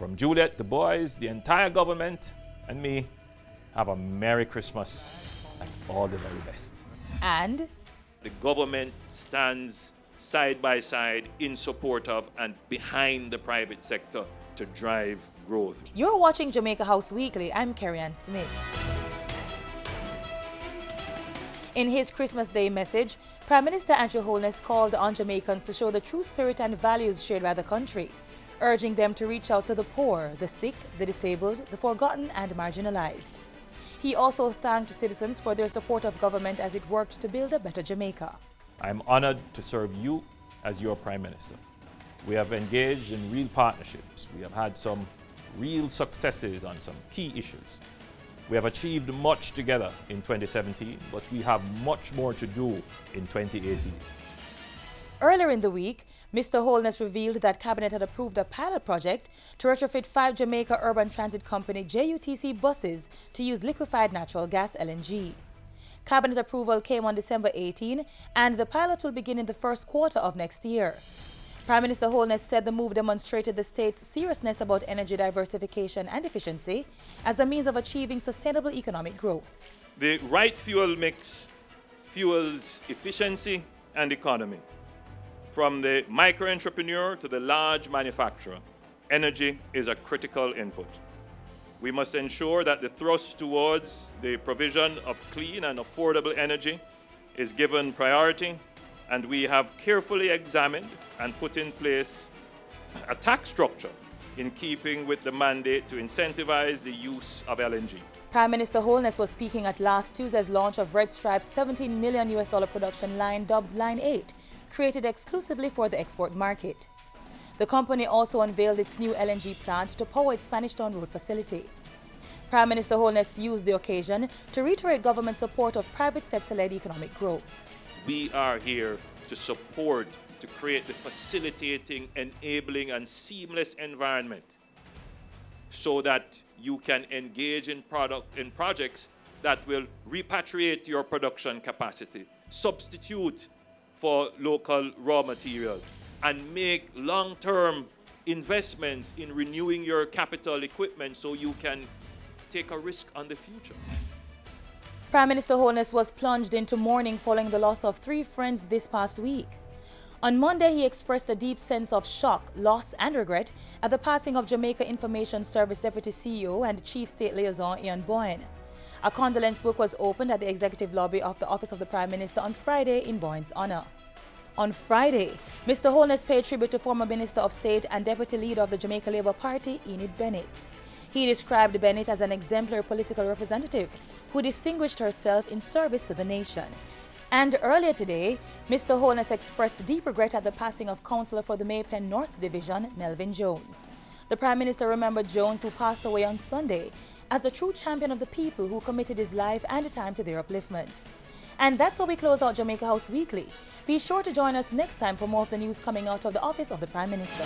From Juliet, the boys, the entire government, and me, have a Merry Christmas and all the very best. And the government stands side by side in support of and behind the private sector to drive growth. you're watching Jamaica House Weekly. I'm Carrie-Ann Smith. In his Christmas Day message, Prime Minister Andrew Holness called on Jamaicans to show the true spirit and values shared by the country, urging them to reach out to the poor, the sick, the disabled, the forgotten and marginalized. He also thanked citizens for their support of government as it worked to build a better Jamaica. I'm honored to serve you as your Prime Minister. We have engaged in real partnerships. We have had some real successes on some key issues. We have achieved much together in 2017, but we have much more to do in 2018. Earlier in the week, Mr. Holness revealed that Cabinet had approved a pilot project to retrofit 5 Jamaica Urban Transit Company JUTC buses to use liquefied natural gas LNG. Cabinet approval came on December 18, and the pilot will begin in the first quarter of next year. Prime Minister Holness said the move demonstrated the state's seriousness about energy diversification and efficiency as a means of achieving sustainable economic growth. The right fuel mix fuels efficiency and economy. From the micro-entrepreneur to the large manufacturer, energy is a critical input. We must ensure that the thrust towards the provision of clean and affordable energy is given priority, and we have carefully examined and put in place a tax structure in keeping with the mandate to incentivize the use of LNG. Prime Minister Holness was speaking at last Tuesday's launch of Red Stripe's $17 million production line dubbed Line 8, created exclusively for the export market. The company also unveiled its new LNG plant to power its Spanish Town Road facility. Prime Minister Holness used the occasion to reiterate government support of private sector-led economic growth. We are here to support, to create the facilitating, enabling and seamless environment so that you can engage in projects that will repatriate your production capacity, substitute for local raw material, and make long-term investments in renewing your capital equipment so you can take a risk on the future. Prime Minister Holness was plunged into mourning following the loss of 3 friends this past week. On Monday, he expressed a deep sense of shock, loss and regret at the passing of Jamaica Information Service Deputy CEO and Chief State Liaison Ian Boyne. A condolence book was opened at the executive lobby of the Office of the Prime Minister on Friday in Boyne's honor. On Friday, Mr. Holness paid tribute to former Minister of State and Deputy Leader of the Jamaica Labour Party, Enid Bennett. He described Bennett as an exemplary political representative who distinguished herself in service to the nation. And earlier today, Mr. Holness expressed deep regret at the passing of Councillor for the Maypen North Division, Melvin Jones. The Prime Minister remembered Jones, who passed away on Sunday, as a true champion of the people who committed his life and time to their upliftment. And that's how we close out Jamaica House Weekly. Be sure to join us next time for more of the news coming out of the Office of the Prime Minister.